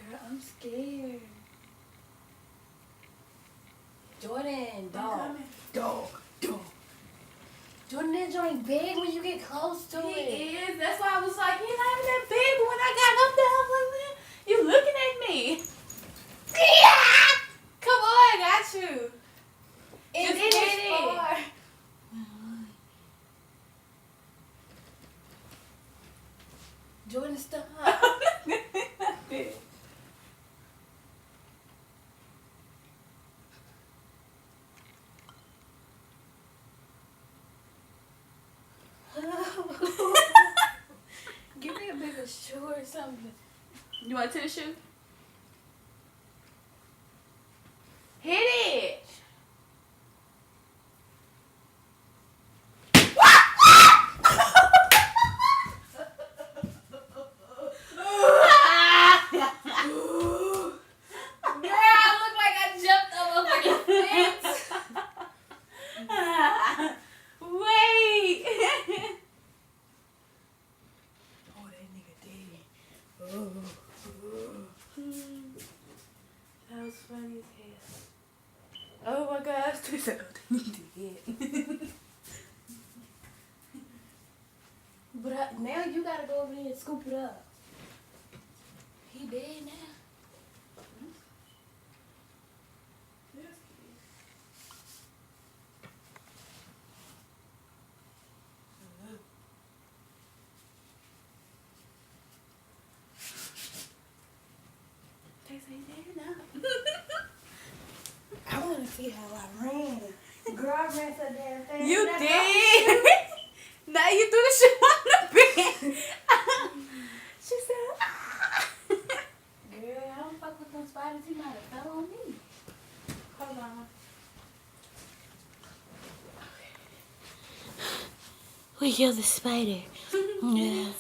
Girl, I'm scared. Jordan, dog. Dog. Jordan, that joint big when you get close to it. He is. That's why I was like, he's not even that big. But when I got up there, I was like, you looking at me. Yeah! Come on, I got you. And Just then hit it's it. far. Jordan, stop. Give me a bigger shoe or something. You want a tissue? Hit it. Wait. Oh, that nigga did. That was funny as hell. Oh my gosh. Twist it. But now you gotta go over there and scoop it up. He dead now. They say dead now. I wanna see how I ran. Girl, I ran so damn fast. You That's did. Now you threw the shit on the bed. She said, ah. Girl, I don't fuck with them spiders. He might have fell on me. Hold on. We killed the spider. Yeah.